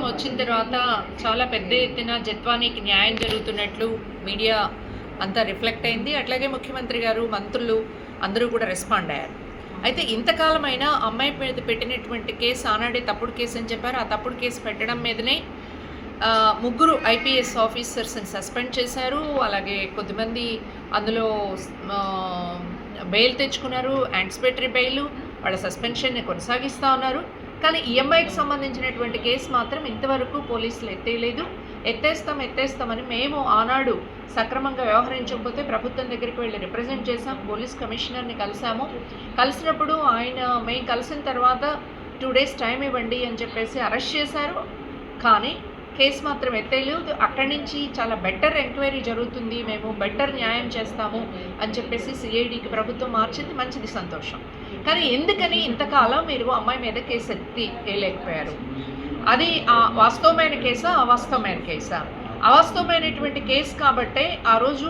వచ్చిన తర్వాత చాలా పెద్ద ఎత్తున జత్వానీకి న్యాయం జరుగుతున్నట్లు మీడియా అంతా రిఫ్లెక్ట్ అయింది. అట్లాగే ముఖ్యమంత్రి గారు, మంత్రులు అందరూ కూడా రెస్పాండ్ అయ్యారు. అయితే ఇంతకాలమైనా అమ్మాయి మీద పెట్టినటువంటి కేసు ఆనాడే తప్పుడు కేసు అని చెప్పారు. ఆ తప్పుడు కేసు పెట్టడం మీదనే ముగ్గురు ఐపీఎస్ ఆఫీసర్స్ని సస్పెండ్ చేశారు. అలాగే కొద్దిమంది అందులో బెయిల్ తెచ్చుకున్నారు, యాంటిసిపేటరీ బెయిల్, వాళ్ళ సస్పెన్షన్ని కొనసాగిస్తూ ఉన్నారు. కానీ ఈఎంఐకి సంబంధించినటువంటి కేసు మాత్రం ఇంతవరకు పోలీసులు ఎత్తేయలేదు. ఎత్తేస్తామని మేము ఆనాడు సక్రమంగా వ్యవహరించకపోతే ప్రభుత్వం దగ్గరికి వెళ్ళి రిప్రజెంట్ చేశాం. పోలీస్ కమిషనర్ని కలిసినప్పుడు మేము కలిసిన తర్వాత 2 days టైం ఇవ్వండి అని చెప్పేసి అరెస్ట్ చేశారు. కానీ కేసు మాత్రం ఎత్తేయలేదు. అక్కడి నుంచి చాలా బెటర్ ఎంక్వైరీ జరుగుతుంది, మేము బెటర్ న్యాయం చేస్తాము అని చెప్పేసి సిఐడికి ప్రభుత్వం మార్చింది. మంచిది, సంతోషం. కానీ ఎందుకని ఇంతకాలం మీరు అమ్మాయి మీద కేసు ఎత్తి వేయలేకపోయారు? అది వాస్తవమైన కేసా, అవాస్తవమైన కేసా? అవాస్తవమైనటువంటి కేసు కాబట్టే ఆ రోజు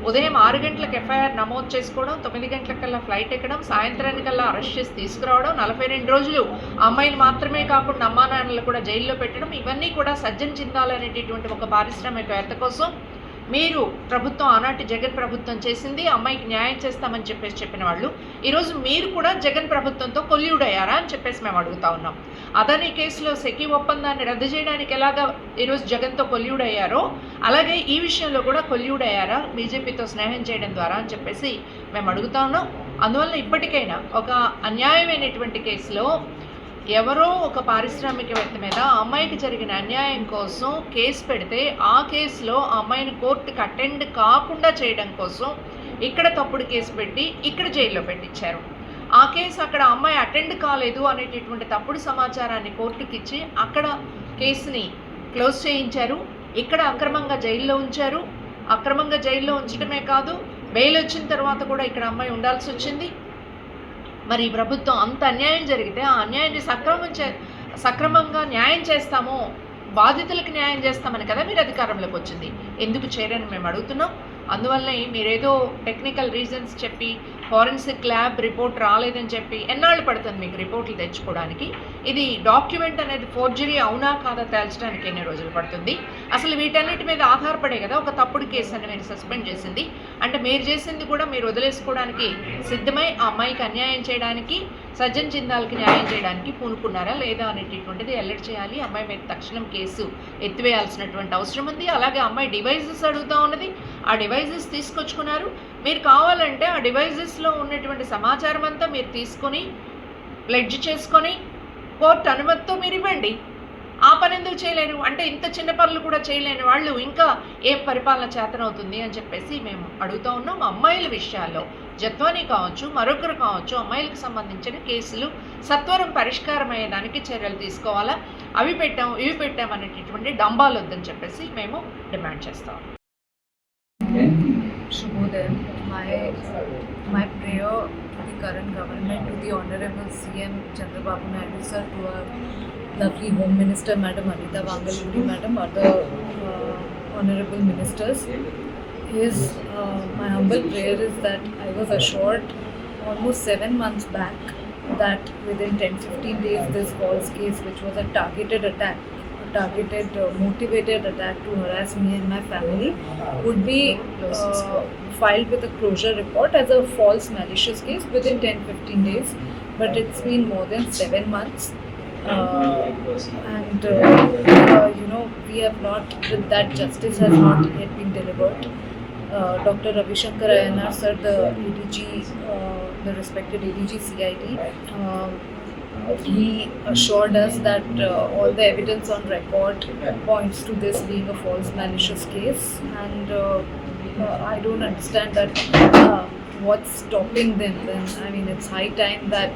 ఉదయం 6 గంటలకు ఎఫ్ఐఆర్ నమోదు చేసుకోవడం, 9 గంటలకల్లా ఫ్లైట్ ఎక్కడం, సాయంత్రానికల్లా అరెస్ట్ చేసి తీసుకురావడం, 42 రోజులు అమ్మాయిలు మాత్రమే కాకుండా అమ్మా నాన్నలు కూడా జైల్లో పెట్టడం, ఇవన్నీ కూడా సజ్జన్ చిందాలనేటటువంటి ఒక పారిశ్రామికవేత్త కోసం మీరు ప్రభుత్వం, ఆనాటి జగన్ ప్రభుత్వం చేసింది. అమ్మాయికి న్యాయం చేస్తామని చెప్పిన వాళ్ళు ఈరోజు మీరు కూడా జగన్ ప్రభుత్వంతో కొల్యూడ్ అయ్యారా అని చెప్పేసి మేము అడుగుతా ఉన్నాం. అదానీ కేసులో సెకీ ఒప్పందాన్ని రద్దు చేయడానికి ఎలాగా ఈరోజు జగన్తో కొల్యూడ్ అయ్యారో అలాగే ఈ విషయంలో కూడా కొల్యూడ్ అయ్యారా బీజేపీతో స్నేహం చేయడం ద్వారా అని చెప్పేసి మేము అడుగుతా ఉన్నాం. అందువల్ల ఇప్పటికైనా ఒక అన్యాయమైనటువంటి కేసులో ఎవరో ఒక పారిశ్రామికవేత్త మీద అమ్మాయికి జరిగిన అన్యాయం కోసం కేసు పెడితే ఆ కేసులో అమ్మాయిని కోర్టుకి అటెండ్ కాకుండా చేయడం కోసం ఇక్కడ తప్పుడు కేసు పెట్టి ఇక్కడ జైల్లో పెట్టించారు. ఆ కేసు అక్కడ అమ్మాయి అటెండ్ కాలేదు అనేటటువంటి తప్పుడు సమాచారాన్ని కోర్టుకి ఇచ్చి అక్కడ కేసుని క్లోజ్ చేయించారు. ఇక్కడ అక్రమంగా జైల్లో ఉంచారు. అక్రమంగా జైల్లో ఉంచడమే కాదు, బెయిల్ వచ్చిన తర్వాత కూడా ఇక్కడ అమ్మాయి ఉండాల్సి వచ్చింది. మరి ఈ ప్రభుత్వం అంత అన్యాయం జరిగితే ఆ అన్యాయాన్ని సక్రమంగా న్యాయం చేస్తాము, బాధితులకు న్యాయం చేస్తామని కదా మీరు అధికారంలోకి వచ్చింది. ఎందుకు చేయరని మేము అడుగుతున్నాం. అందువల్లనే మీరేదో టెక్నికల్ రీజన్స్ చెప్పి ఫారెన్సిక్ ల్యాబ్ రిపోర్ట్ రాలేదని చెప్పి ఎన్నాళ్ళు పడుతుంది మీకు రిపోర్ట్లు తెచ్చుకోవడానికి? ఇది డాక్యుమెంట్ అనేది ఫోర్జరీ అవునా కాదా తేల్చడానికి ఎన్ని రోజులు పడుతుంది? అసలు వీటన్నిటి మీద ఆధారపడే కదా ఒక తప్పుడు కేసు అని మీరు సస్పెండ్ చేసింది. అంటే మీరు చేసింది కూడా మీరు వదిలేసుకోవడానికి సిద్ధమై ఆ అమ్మాయికి అన్యాయం చేయడానికి, సజ్జన్ చిందాలకి న్యాయం చేయడానికి పూనుకున్నారా లేదా అనేటటువంటిది ఎల్లడి చేయాలి. అమ్మాయి మీద తక్షణం కేసు ఎత్తివేయాల్సినటువంటి అవసరం ఉంది. అలాగే అమ్మాయి డివైజెస్ అడుగుతూ ఉన్నది, ఆ డివైజెస్ తీసుకొచ్చుకున్నారు. మీరు కావాలంటే ఆ డివైజెస్లో ఉన్నటువంటి సమాచారం అంతా మీరు తీసుకొని ప్లెడ్జ్ చేసుకొని కోర్టు అనుమతితో మీరు ఇవ్వండి. ఆ పని ఎందుకు చేయలేరు? అంటే ఇంత చిన్న పనులు కూడా చేయలేని వాళ్ళు ఇంకా ఏం పరిపాలన చేతనవుతుంది అని చెప్పేసి మేము అడుగుతూ ఉన్నాం. అమ్మాయిల విషయాల్లో జత్వానీ కావచ్చు, మరొకరు కావచ్చు, అమ్మాయిలకు సంబంధించిన కేసులు సత్వరం పరిష్కారం అయ్యేదానికి చర్యలు తీసుకోవాలా. అవి పెట్టాం ఇవి పెట్టామనేటటువంటి డంబాలు వద్దని చెప్పేసి మేము డిమాండ్ చేస్తాం. Shubhodaya. My prayer to the current government, to the Honorable CM Chandrababu Naidu sir, to our lovely Home Minister Madam Anita Vangaluri Madam, other Honorable Ministers, my humble prayer is that I was assured almost 7 months back that within 10-15 days this false case, which was a targeted attack, motivated attack to harass me and my family, would be filed with a closure report as a false malicious case within 10-15 days. But it's been more than 7 months, and we have not, that justice has not yet been delivered. Dr. Ravi Shankar Ayanar sir, the ADG, the respected ADG CID, he assured us that all the evidence on record points to this being a false malicious case, and I don't understand that what's stopping them then. I mean, it's high time that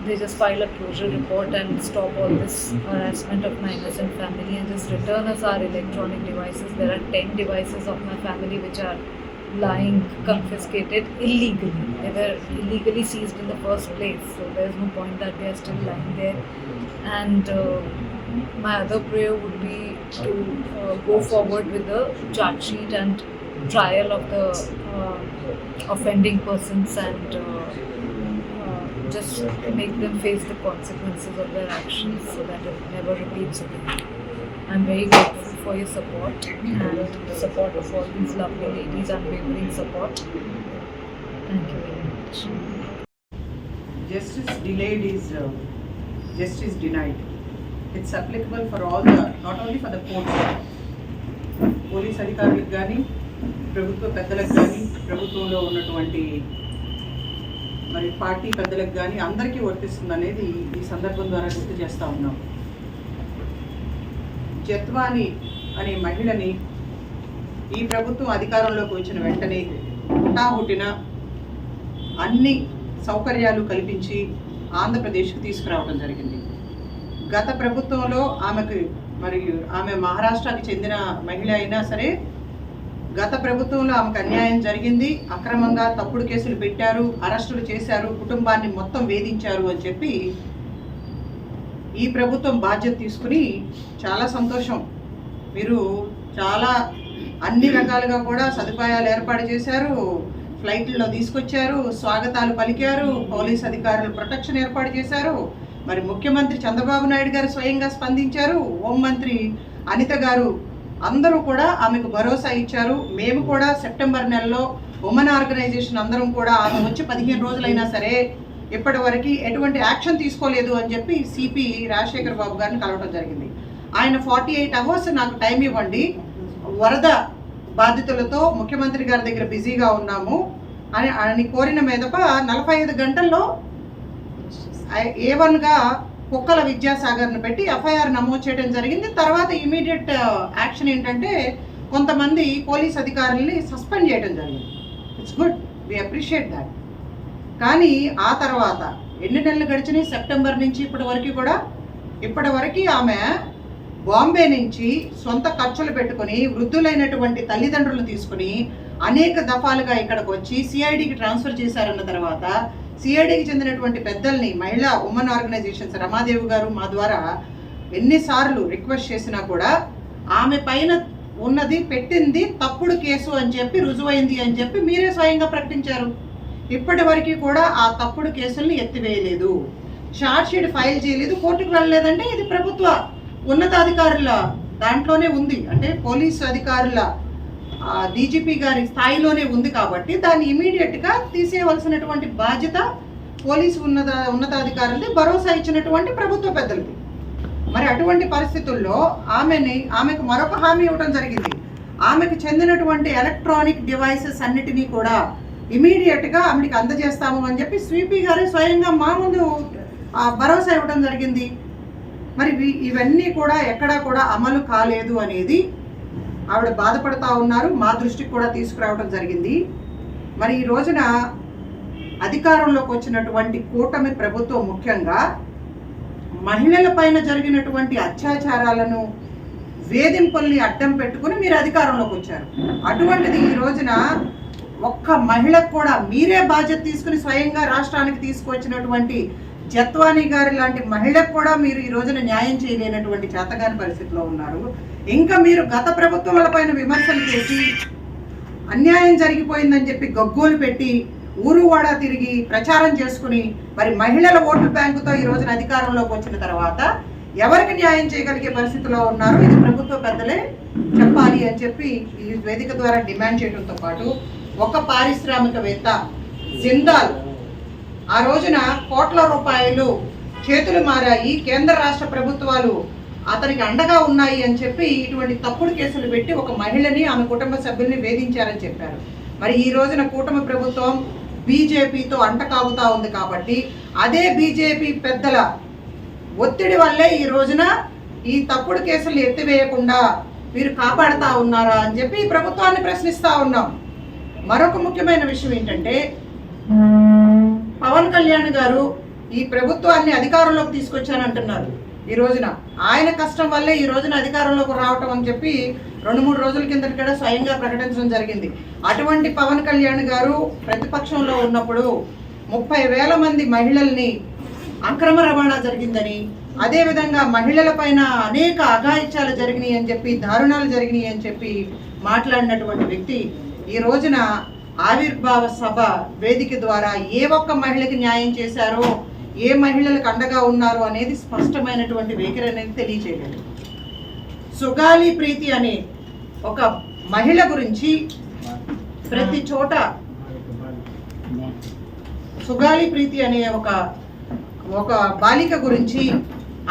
they just file a closure report and stop all this harassment of my innocent family and just return us our electronic devices. There are 10 devices of my family which are lying confiscated illegally. They were illegally seized in the first place, so there's no point that they are still lying there. And my other prayer would be to go forward with the charge sheet and trial of the offending persons and just make them face the consequences of their actions so that it never repeats again. I'm very grateful for your support and the support of all these lovely ladies, unwavering support. Thank you very much. Justice delayed is justice denied. It's applicable for all the, not only for the courts, police అధికారులకు కానీ ప్రభుత్వ పెద్దలకు కానీ ప్రభుత్వంలో ఉన్నటువంటి మరి party పెద్దలకు కానీ అందరికీ వర్తిస్తుంది అనేది ఈ సందర్భం ద్వారా గుర్తు చేస్తూ ఉన్నాం. జత్వాని అనే మహిళని ఈ ప్రభుత్వం అధికారంలోకి వచ్చిన వెంటనే హుటాహుటిన అన్ని సౌకర్యాలు కల్పించి ఆంధ్రప్రదేశ్కి తీసుకురావడం జరిగింది. గత ప్రభుత్వంలో ఆమె మహారాష్ట్రకి చెందిన మహిళ అయినా సరే గత ప్రభుత్వంలో ఆమెకు అన్యాయం జరిగింది, అక్రమంగా తప్పుడు కేసులు పెట్టారు, అరెస్టులు చేశారు, కుటుంబాన్ని మొత్తం వేధించారు అని చెప్పి ఈ ప్రభుత్వం బాధ్యత తీసుకుని చాలా సంతోషం, మీరు చాలా అన్ని రకాలుగా కూడా సదుపాయాలు ఏర్పాటు చేశారు, ఫ్లైట్లో తీసుకొచ్చారు, స్వాగతాలు పలికారు, పోలీస్ అధికారులు ప్రొటెక్షన్ ఏర్పాటు చేశారు, మరి ముఖ్యమంత్రి చంద్రబాబు నాయుడు గారు స్వయంగా స్పందించారు, హోంమంత్రి అనిత గారు అందరూ కూడా ఆమెకు భరోసా ఇచ్చారు. మేము కూడా సెప్టెంబర్ నెలలో ఉమెన్ ఆర్గనైజేషన్ అందరం కూడా ఆమె వచ్చి 15 రోజులైనా సరే ఇప్పటి వరకు ఎటువంటి యాక్షన్ తీసుకోలేదు అని చెప్పి సిపి రాజశేఖర్ బాబు గారిని కలవడం జరిగింది. ఆయన 48 అవర్స్ నాకు టైం ఇవ్వండి, వరద బాధితులతో ముఖ్యమంత్రి గారి దగ్గర బిజీగా ఉన్నాము అని కోరిన మీదప 45 గంటల్లో A1గా కుక్కల విద్యాసాగర్ను పెట్టి ఎఫ్ఐఆర్ నమోదు చేయడం జరిగింది. తర్వాత ఇమీడియట్ యాక్షన్ ఏంటంటే కొంతమంది పోలీస్ అధికారుల్ని సస్పెండ్ చేయడం జరిగింది. It's good, we appreciate that. కానీ ఆ తర్వాత ఎన్ని నెలలు గడిచినాయి, సెప్టెంబర్ నుంచి ఇప్పటి వరకు ఆమె బాంబే నుంచి సొంత ఖర్చులు పెట్టుకుని వృద్ధులైనటువంటి తల్లిదండ్రులు తీసుకుని అనేక దఫాలుగా ఇక్కడికి వచ్చి సిఐడికి ట్రాన్స్ఫర్ చేశారన్న తర్వాత సిఐడికి చెందినటువంటి పెద్దల్ని మహిళా ఉమెన్ ఆర్గనైజేషన్స్ రమాదేవి గారు మా ద్వారా ఎన్నిసార్లు రిక్వెస్ట్ చేసినా కూడా ఆమె పైన ఉన్నది పెట్టింది తప్పుడు కేసు అని చెప్పి రుజువైంది అని చెప్పి మీరే స్వయంగా ప్రకటించారు. ఇప్పటి వరకు కూడా ఆ తప్పుడు కేసుల్ని ఎత్తివేయలేదు, షార్ట్ షీట్ ఫైల్ చేయలేదు, కోర్టుకు వెళ్ళలేదంటే ఇది ప్రభుత్వ ఉన్నతాధికారుల దాంట్లోనే ఉంది, అంటే పోలీసు అధికారుల డీజీపీ గారి స్థాయిలోనే ఉంది కాబట్టి దాన్ని ఇమీడియట్గా తీసేయవలసినటువంటి బాధ్యత పోలీసు ఉన్నతాధికారులది, భరోసా ఇచ్చినటువంటి ప్రభుత్వ పెద్దలది. మరి అటువంటి పరిస్థితుల్లో ఆమెకు మరొక హామీ ఇవ్వడం జరిగింది, ఆమెకు చెందినటువంటి ఎలక్ట్రానిక్ డివైసెస్ అన్నిటినీ కూడా ఇమీడియట్గా ఆమెకి అందజేస్తాము అని చెప్పి స్వీపీ గారే స్వయంగా మా ముందు భరోసా ఇవ్వడం జరిగింది. మరి ఇవన్నీ కూడా ఎక్కడా కూడా అమలు కాలేదు అనేది ఆవిడ బాధపడతా ఉన్నారు, మా దృష్టికి కూడా తీసుకురావడం జరిగింది. మరి ఈ రోజున అధికారంలోకి వచ్చినటువంటి కూటమి ప్రభుత్వం ముఖ్యంగా మహిళల పైన జరిగినటువంటి అత్యాచారాలను వేధింపుల్ని అడ్డం పెట్టుకుని మీరు అధికారంలోకి వచ్చారు. అటువంటిది ఈ రోజున ఒక్క మహిళకు కూడా మీరే బాధ్యత తీసుకుని స్వయంగా రాష్ట్రానికి తీసుకువచ్చినటువంటి జత్వాని గారి లాంటి మహిళకు కూడా మీరు ఈ రోజున న్యాయం చేయలేనటువంటి చేతగాని పరిస్థితిలో ఉన్నారు. ఇంకా మీరు గత ప్రభుత్వాల పైన విమర్శలు చేసి అన్యాయం జరిగిపోయిందని చెప్పి గగ్గోలు పెట్టి ఊరు వాడా తిరిగి ప్రచారం చేసుకుని మరి మహిళల ఓట్ల బ్యాంకుతో ఈ రోజున అధికారంలోకి వచ్చిన తర్వాత ఎవరికి న్యాయం చేయగలిగే పరిస్థితిలో ఉన్నారు, ఇది ప్రభుత్వ పెద్దలే చెప్పాలి అని చెప్పి ఈ వేదిక ద్వారా డిమాండ్ చేయడంతో పాటు ఒక పారిశ్రామికవేత్త జిందాల్ ఆ రోజున కోట్ల రూపాయలు చేతులు మారాయి, కేంద్ర రాష్ట్ర ప్రభుత్వాలు అతనికి అండగా ఉన్నాయి అని చెప్పి ఇటువంటి తప్పుడు కేసులు పెట్టి ఒక మహిళని ఆమె కుటుంబ సభ్యుల్ని వేధించారని చెప్పారు. మరి ఈ రోజున కూటమి ప్రభుత్వం బీజేపీతో అంటకాగుతా ఉంది కాబట్టి అదే బీజేపీ పెద్దల ఒత్తిడి వల్లే ఈ రోజున ఈ తప్పుడు కేసులు ఎత్తివేయకుండా మీరు కాపాడుతా ఉన్నారా అని చెప్పి ఈ ప్రభుత్వాన్ని ప్రశ్నిస్తూ ఉన్నాం. మరొక ముఖ్యమైన విషయం ఏంటంటే పవన్ కళ్యాణ్ గారు ఈ ప్రభుత్వాన్ని అధికారంలోకి తీసుకొచ్చానంటున్నారు. ఈ రోజున ఆయన కష్టం వల్లే ఈ రోజున అధికారంలోకి రావటం అని చెప్పి 2-3 రోజుల కిందట కూడా స్వయంగా ప్రకటించడం జరిగింది. అటువంటి పవన్ కళ్యాణ్ గారు ప్రతిపక్షంలో ఉన్నప్పుడు 30,000 మంది మహిళల్ని అక్రమ రవాణా జరిగిందని, అదేవిధంగా మహిళల పైన అనేక అఘాయిత్యాలు జరిగినాయి అని చెప్పి, దారుణాలు జరిగినాయి అని చెప్పి మాట్లాడినటువంటి వ్యక్తి ఈ రోజున ఆవిర్భావ సభ వేదిక ద్వారా ఏ ఒక్క మహిళకి న్యాయం చేశారో, ఏ మహిళలకు అండగా ఉన్నారు అనేది స్పష్టమైనటువంటి వైఖరి అనేది తెలియజేయలేదు. సుగాలి ప్రీతి అనే ఒక మహిళ గురించి ప్రతి చోట సుగాలి ప్రీతి అనే ఒక బాలిక గురించి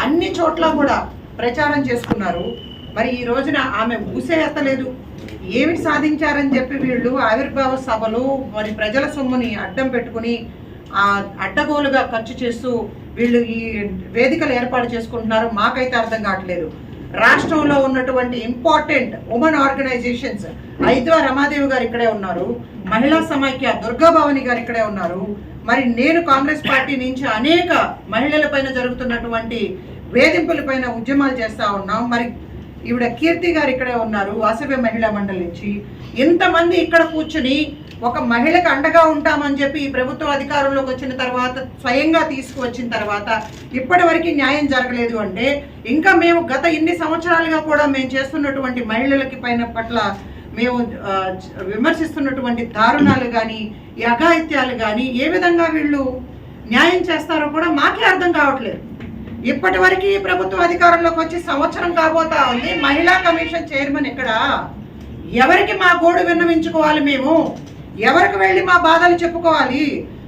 అన్ని చోట్ల కూడా ప్రచారం చేసుకున్నారు. మరి ఈ రోజున ఆమె ఊసే ఎత్తలేదు. ఏమి సాధించారని చెప్పి వీళ్ళు ఆవిర్భావ సభలు మరి ప్రజల సొమ్ముని అడ్డం పెట్టుకుని అడ్డగోలుగా ఖర్చు చేస్తూ వీళ్ళు ఈ వేదికలు ఏర్పాటు చేసుకుంటున్నారు. మాకైతే అర్థం కావట్లేదు. రాష్ట్రంలో ఉన్నటువంటి ఇంపార్టెంట్ ఉమెన్ ఆర్గనైజేషన్స్ ఐద్వా రమాదేవి గారు ఇక్కడే ఉన్నారు, మహిళా సమైక్య దుర్గాభవాని గారు ఇక్కడే ఉన్నారు. మరి నేను కాంగ్రెస్ పార్టీ నుంచి అనేక మహిళల పైన జరుగుతున్నటువంటి వేధింపుల పైన ఉద్యమాలు చేస్తూ ఉన్నాం. మరి ఈవిడ కీర్తి గారు ఇక్కడే ఉన్నారు, వాసవ్య మహిళా మండలి నుంచి. ఇంతమంది ఇక్కడ కూర్చుని ఒక మహిళకు అండగా ఉంటామని చెప్పి ఈ ప్రభుత్వం అధికారంలోకి వచ్చిన తర్వాత స్వయంగా తీసుకువచ్చిన తర్వాత ఇప్పటి వరకు న్యాయం జరగలేదు అంటే ఇంకా మేము గత ఇన్ని సంవత్సరాలుగా కూడా మేము చేస్తున్నటువంటి మహిళలకి పట్ల మేము విమర్శిస్తున్నటువంటి దారుణాలు కానీ ఈ అఘాయిత్యాలు కానీ ఏ విధంగా వీళ్ళు న్యాయం చేస్తారో కూడా మాకే అర్థం కావట్లేదు. ఇప్పటి వరకు ఈ ప్రభుత్వం అధికారంలోకి వచ్చి సంవత్సరం కాబోతా ఉంది. మహిళా కమిషన్ చైర్మన్ ఇక్కడ ఎవరికి మా గోడు విన్నవించుకోవాలి? మేము ఎవరికి వెళ్ళి మా బాధలు చెప్పుకోవాలి?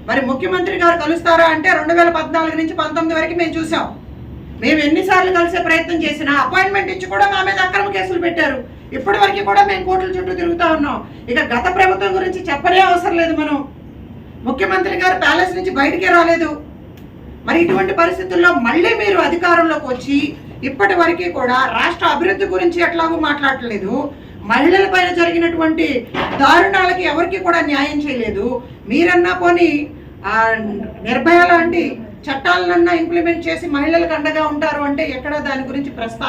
మరి ముఖ్యమంత్రి గారు కలుస్తారా అంటే 2014 నుంచి 19 వరకు మేము చూసాం. మేము ఎన్నిసార్లు కలిసే ప్రయత్నం చేసినా అపాయింట్మెంట్ ఇచ్చి కూడా మా మీద అక్రమ కేసులు పెట్టారు. ఇప్పటి వరకు కూడా మేము కోర్టుల చుట్టూ తిరుగుతూ ఉన్నాం. ఇక గత ప్రభుత్వం గురించి చెప్పనే అవసరం లేదు. మనం ముఖ్యమంత్రి గారు ప్యాలెస్ నుంచి బయటికే రాలేదు. మరి ఇటువంటి పరిస్థితుల్లో మళ్ళీ మీరు అధికారంలోకి వచ్చి ఇప్పటి వరకు కూడా రాష్ట్ర అభివృద్ధి గురించి ఎట్లాగూ మాట్లాడలేదు. మహిళల పైన జరిగినటువంటి దారుణాలకి ఎవరికి కూడా న్యాయం చేయలేదు. మీరన్నా పోనీ నిర్భయ లాంటి చట్టాలనన్నా ఇంప్లిమెంట్ చేసి మహిళలకు అండగా ఉంటారు అంటే ఎక్కడ దాని గురించి ప్రస్తావన